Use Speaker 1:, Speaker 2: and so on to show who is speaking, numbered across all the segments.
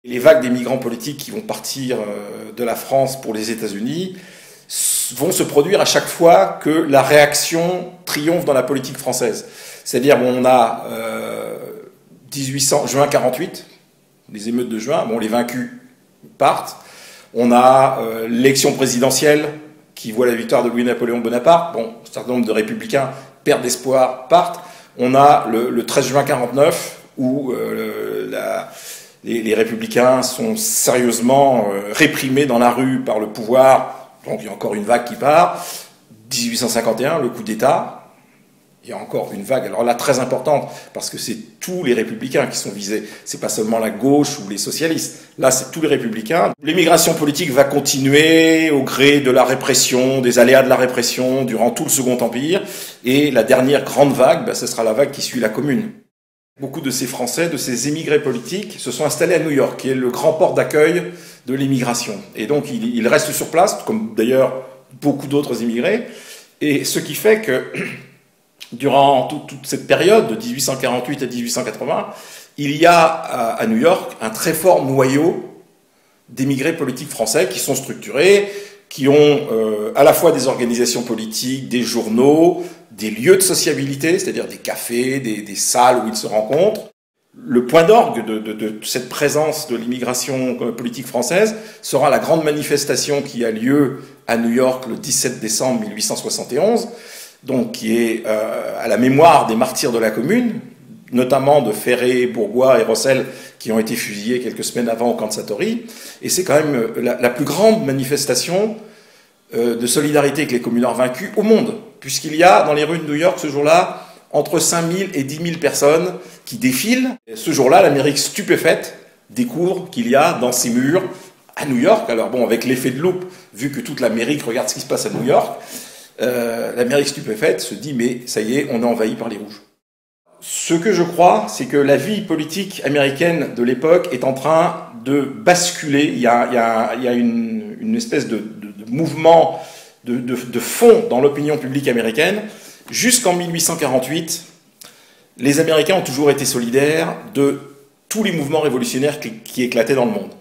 Speaker 1: Les vagues des migrants politiques qui vont partir de la France pour les États-Unis vont se produire à chaque fois que la réaction triomphe dans la politique française. C'est-à-dire on a juin 48, les émeutes de juin, bon, les vaincus partent. On a l'élection présidentielle qui voit la victoire de Louis-Napoléon Bonaparte. Bon, un certain nombre de républicains perdent espoir, partent. On a le 13 juin 49 où les républicains sont sérieusement réprimés dans la rue par le pouvoir. Donc il y a encore une vague qui part. 1851, le coup d'État. Il y a encore une vague, alors là très importante, parce que c'est tous les républicains qui sont visés. C'est pas seulement la gauche ou les socialistes. Là, c'est tous les républicains. L'émigration politique va continuer au gré de la répression, des aléas de la répression, durant tout le Second Empire. Et la dernière grande vague, ce sera la vague qui suit la Commune. Beaucoup de ces Français, de ces émigrés politiques, se sont installés à New York, qui est le grand port d'accueil de l'émigration. Et donc, ils restent sur place, comme d'ailleurs beaucoup d'autres immigrés. Et ce qui fait que durant toute cette période, de 1848 à 1880, il y a à New York un très fort noyau d'émigrés politiques français qui sont structurés, qui ont à la fois des organisations politiques, des journaux, des lieux de sociabilité, c'est-à-dire des cafés, des salles où ils se rencontrent. Le point d'orgue de cette présence de l'immigration politique française sera la grande manifestation qui a lieu à New York le 17 décembre 1871, donc qui est à la mémoire des martyrs de la Commune, notamment de Ferré, Bourgois et Rossel, qui ont été fusillés quelques semaines avant au camp de Satory. Et c'est quand même la plus grande manifestation de solidarité avec les communards vaincus au monde, puisqu'il y a dans les rues de New York ce jour-là entre 5 000 et 10 000 personnes qui défilent. Et ce jour-là, l'Amérique stupéfaite découvre qu'il y a dans ces murs, à New York, alors bon, avec l'effet de loupe, vu que toute l'Amérique regarde ce qui se passe à New York, l'Amérique stupéfaite se dit, mais ça y est, on est envahi par les Rouges. Ce que je crois, c'est que la vie politique américaine de l'époque est en train de basculer. Il y a une espèce de mouvement de fond dans l'opinion publique américaine. Jusqu'en 1848, les Américains ont toujours été solidaires de tous les mouvements révolutionnaires qui éclataient dans le monde.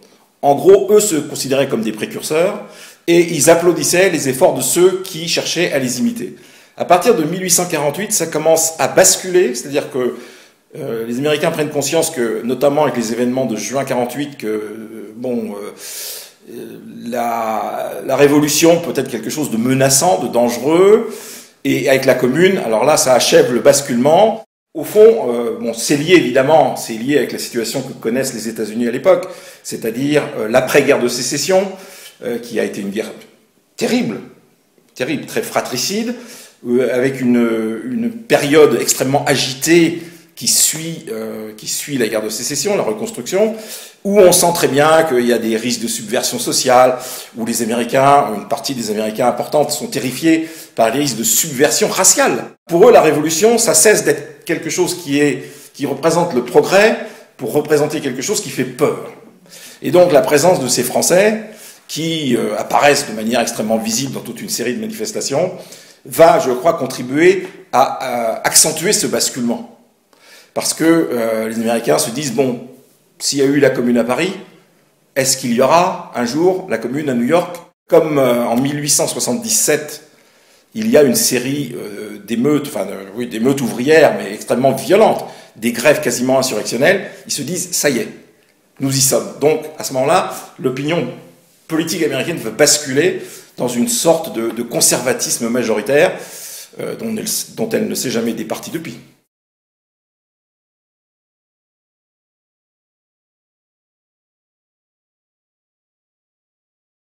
Speaker 1: En gros, eux se considéraient comme des précurseurs et ils applaudissaient les efforts de ceux qui cherchaient à les imiter. À partir de 1848, ça commence à basculer, c'est-à-dire que les Américains prennent conscience que, notamment avec les événements de juin 48, que la révolution peut être quelque chose de menaçant, de dangereux, et avec la Commune, alors là, ça achève le basculement. Au fond, c'est lié évidemment, c'est lié avec la situation que connaissent les États-Unis à l'époque, c'est-à-dire l'après-guerre de sécession, qui a été une guerre terrible, très fratricide, avec une période extrêmement agitée qui suit la guerre de sécession, la reconstruction, où on sent très bien qu'il y a des risques de subversion sociale, où les Américains, une partie des Américains importantes, sont terrifiés par les risques de subversion raciale. Pour eux, la révolution, ça cesse d'être quelque chose qui représente le progrès pour représenter quelque chose qui fait peur. Et donc la présence de ces Français, qui apparaissent de manière extrêmement visible dans toute une série de manifestations, va, je crois, contribuer à accentuer ce basculement. Parce que les Américains se disent, bon, s'il y a eu la Commune à Paris, est-ce qu'il y aura un jour la Commune à New York? Comme en 1877, il y a une série d'émeutes, d'émeutes ouvrières, mais extrêmement violentes, des grèves quasiment insurrectionnelles, ils se disent, ça y est, nous y sommes. Donc, à ce moment-là, l'opinion politique américaine va basculer dans une sorte de conservatisme majoritaire dont elle ne s'est jamais départie depuis.